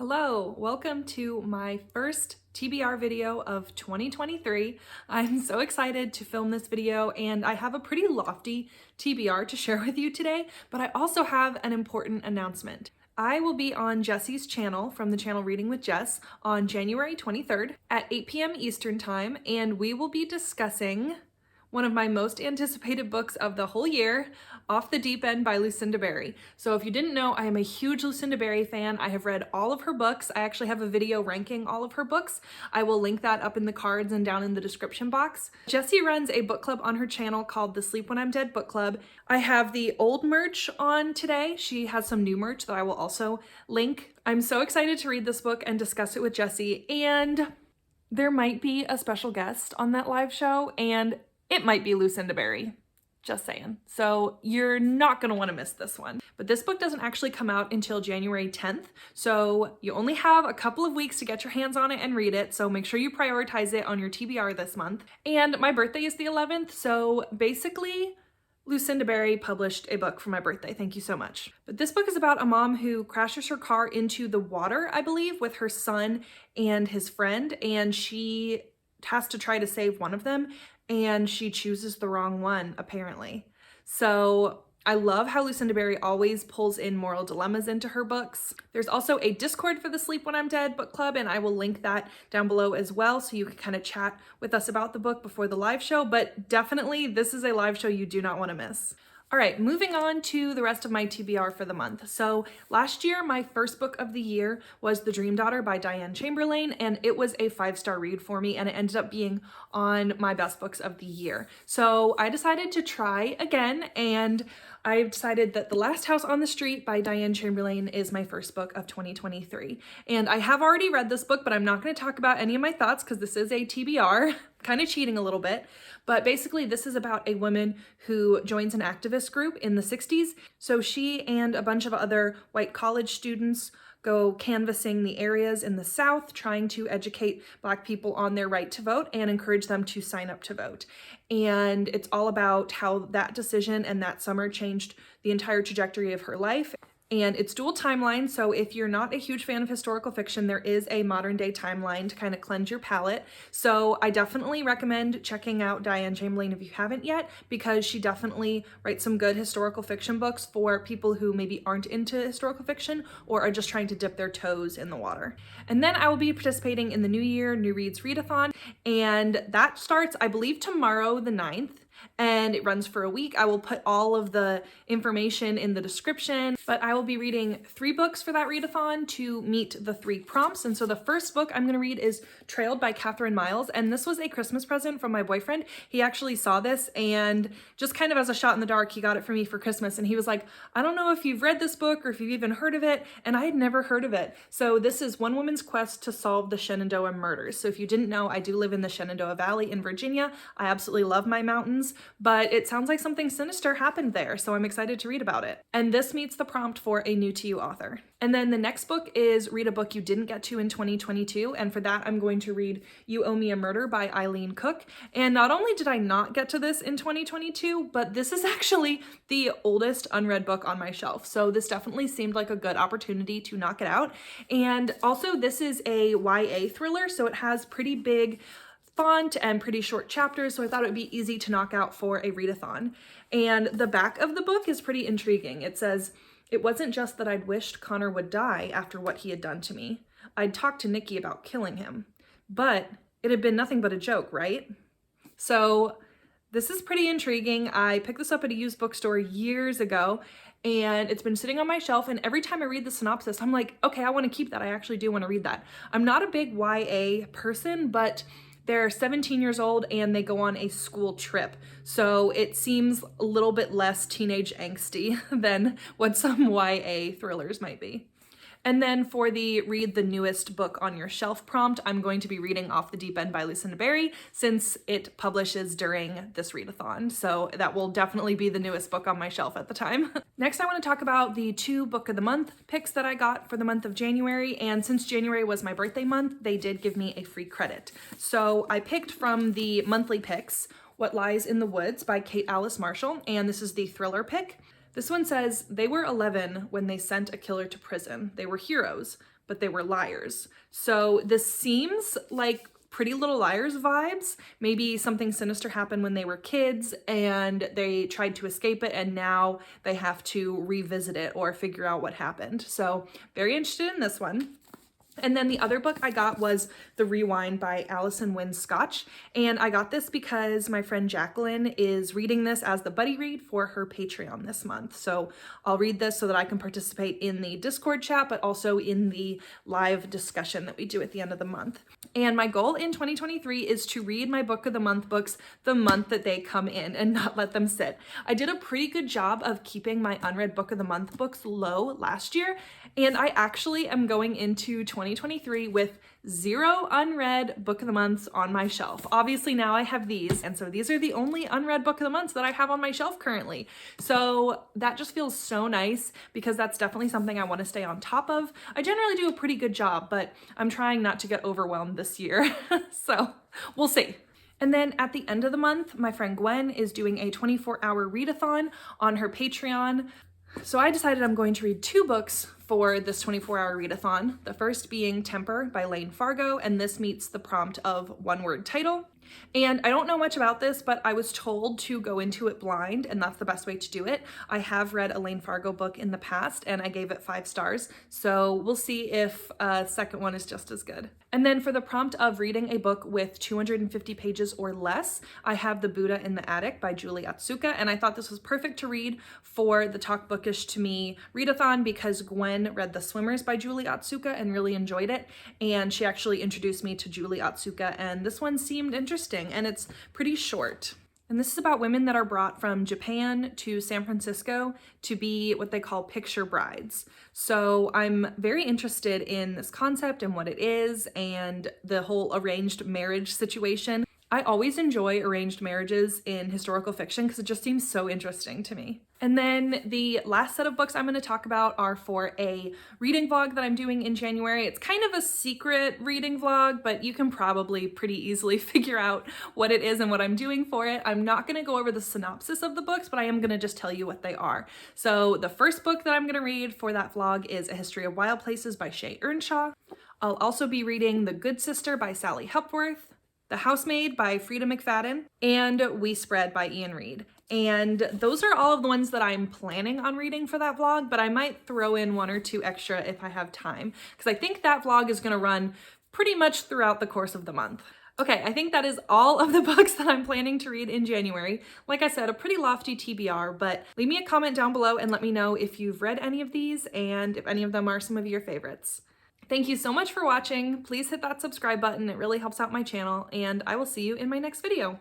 Hello, welcome to my first TBR video of 2023. I'm so excited to film this video and I have a pretty lofty TBR to share with you today, but I also have an important announcement. I will be on Jesse's channel from the channel Reading with Jess on January 23rd at 8 p.m. Eastern Time, and we will be discussing one of my most anticipated books of the whole year, Off the Deep End by Lucinda Berry. So if you didn't know, I am a huge Lucinda Berry fan. I have read all of her books. I actually have a video ranking all of her books. I will link that up in the cards and down in the description box. Jessie runs a book club on her channel called the Sleep When I'm Dead book club. I have the old merch on today. She has some new merch that I will also link. I'm so excited to read this book and discuss it with Jessie, and there might be a special guest on that live show, and it might be Lucinda Berry, just saying. So you're not gonna wanna miss this one. But this book doesn't actually come out until January 10th, so you only have a couple of weeks to get your hands on it and read it, so make sure you prioritize it on your TBR this month. And my birthday is the 11th, so basically, Lucinda Berry published a book for my birthday. Thank you so much. But this book is about a mom who crashes her car into the water, I believe, with her son and his friend, and she has to try to save one of them, and she chooses the wrong one, apparently. So I love how Lucinda Berry always pulls in moral dilemmas into her books. There's also a Discord for the Sleep When I'm Dead book club, and I will link that down below as well, so you can kind of chat with us about the book before the live show, but definitely this is a live show you do not want to miss. All right, moving on to the rest of my TBR for the month. So last year, my first book of the year was The Dream Daughter by Diane Chamberlain, and it was a 5-star read for me, and it ended up being on my best books of the year. So I decided to try again, and I decided that The Last House on the Street by Diane Chamberlain is my first book of 2023. And I have already read this book, but I'm not going to talk about any of my thoughts because this is a TBR, kind of cheating a little bit. But basically, this is about a woman who joins an activist group in the 60s. So she and a bunch of other white college students go canvassing the areas in the South, trying to educate Black people on their right to vote and encourage them to sign up to vote. And it's all about how that decision and that summer changed the entire trajectory of her life. And it's dual timeline, so if you're not a huge fan of historical fiction, there is a modern day timeline to kind of cleanse your palate. So I definitely recommend checking out Diane Chamberlain if you haven't yet, because she definitely writes some good historical fiction books for people who maybe aren't into historical fiction or are just trying to dip their toes in the water. And then I will be participating in the New Year New Reads Readathon, and that starts, I believe, tomorrow the 9th. And it runs for a week. I will put all of the information in the description, but I will be reading 3 books for that readathon to meet the 3 prompts. And so the first book I'm going to read is Trailed by Catherine Miles, and this was a Christmas present from my boyfriend. He actually saw this, and just kind of as a shot in the dark, he got it for me for Christmas, and he was like, I don't know if you've read this book or if you've even heard of it, and I had never heard of it. So this is one woman's quest to solve the Shenandoah murders. So if you didn't know, I do live in the Shenandoah Valley in Virginia. I absolutely love my mountains, but it sounds like something sinister happened there, so I'm excited to read about it. And this meets the prompt for a new to you author. And then the next book is Read a Book You Didn't Get to in 2022, and for that I'm going to read You Owe Me a Murder by Eileen Cook. And not only did I not get to this in 2022, but this is actually the oldest unread book on my shelf, so this definitely seemed like a good opportunity to knock it out. And also, this is a YA thriller, so it has pretty big font and pretty short chapters, so I thought it would be easy to knock out for a readathon. And the back of the book is pretty intriguing. It says, "It wasn't just that I'd wished Connor would die after what he had done to me. I'd talked to Nikki about killing him. But it had been nothing but a joke, right?" So this is pretty intriguing. I picked this up at a used bookstore years ago, and it's been sitting on my shelf, and every time I read the synopsis, I'm like, okay, I want to keep that. I actually do want to read that. I'm not a big YA person, but they're 17 years old and they go on a school trip. So it seems a little bit less teenage angsty than what some YA thrillers might be. And then for the read the newest book on your shelf prompt, I'm going to be reading Off the Deep End by Lucinda Berry, since it publishes during this readathon. So that will definitely be the newest book on my shelf at the time. Next, I want to talk about the 2 book of the month picks that I got for the month of January. And since January was my birthday month, they did give me a free credit. So I picked from the monthly picks What Lies in the Woods by Kate Alice Marshall, and this is the thriller pick. This one says, "They were 11 when they sent a killer to prison. They were heroes, but they were liars. So this seems like Pretty Little Liars vibes. Maybe something sinister happened when they were kids and they tried to escape it, and now they have to revisit it or figure out what happened. So very interested in this one. And then the other book I got was The Rewind by Alison Wynne Scotch. And I got this because my friend Jacqueline is reading this as the buddy read for her Patreon this month. So I'll read this so that I can participate in the Discord chat, but also in the live discussion that we do at the end of the month. And my goal in 2023 is to read my book of the month books the month that they come in and not let them sit. I did a pretty good job of keeping my unread book of the month books low last year, and I actually am going into 2023 with 0 unread book of the months on my shelf. Obviously now I have these, and so these are the only unread book of the months that I have on my shelf currently. So that just feels so nice because that's definitely something I want to stay on top of. I generally do a pretty good job, but I'm trying not to get overwhelmed this year. So we'll see. And then at the end of the month, my friend Gwen is doing a 24-hour readathon on her Patreon. So I decided I'm going to read 2 books for this 24-hour readathon. The first being Temper by Lane Fargo, and this meets the prompt of one-word title. And I don't know much about this, but I was told to go into it blind, and that's the best way to do it. I have read a Lane Fargo book in the past, and I gave it 5 stars. So we'll see if a second one is just as good. And then for the prompt of reading a book with 250 pages or less, I have The Buddha in the Attic by Julie Otsuka, and I thought this was perfect to read for the Talk Bookish to Me readathon because Gwen read The Swimmers by Julie Otsuka and really enjoyed it, and she actually introduced me to Julie Otsuka, and this one seemed interesting, and it's pretty short. And this is about women that are brought from Japan to San Francisco to be what they call picture brides. So I'm very interested in this concept and what it is and the whole arranged marriage situation. I always enjoy arranged marriages in historical fiction because it just seems so interesting to me. And then the last set of books I'm going to talk about are for a reading vlog that I'm doing in January. It's kind of a secret reading vlog, but you can probably pretty easily figure out what it is and what I'm doing for it. I'm not going to go over the synopsis of the books, but I am going to just tell you what they are. So the first book that I'm going to read for that vlog is A History of Wild Places by Shay Earnshaw. I'll also be reading The Good Sister by Sally Hepworth, The Housemaid by Frida McFadden, and We Spread by Ian Reid. And those are all of the ones that I'm planning on reading for that vlog, but I might throw in 1 or 2 extra if I have time, because I think that vlog is going to run pretty much throughout the course of the month. Okay, I think that is all of the books that I'm planning to read in January. Like I said, a pretty lofty TBR, but leave me a comment down below and let me know if you've read any of these and if any of them are some of your favorites. Thank you so much for watching. Please hit that subscribe button. It really helps out my channel, and I will see you in my next video.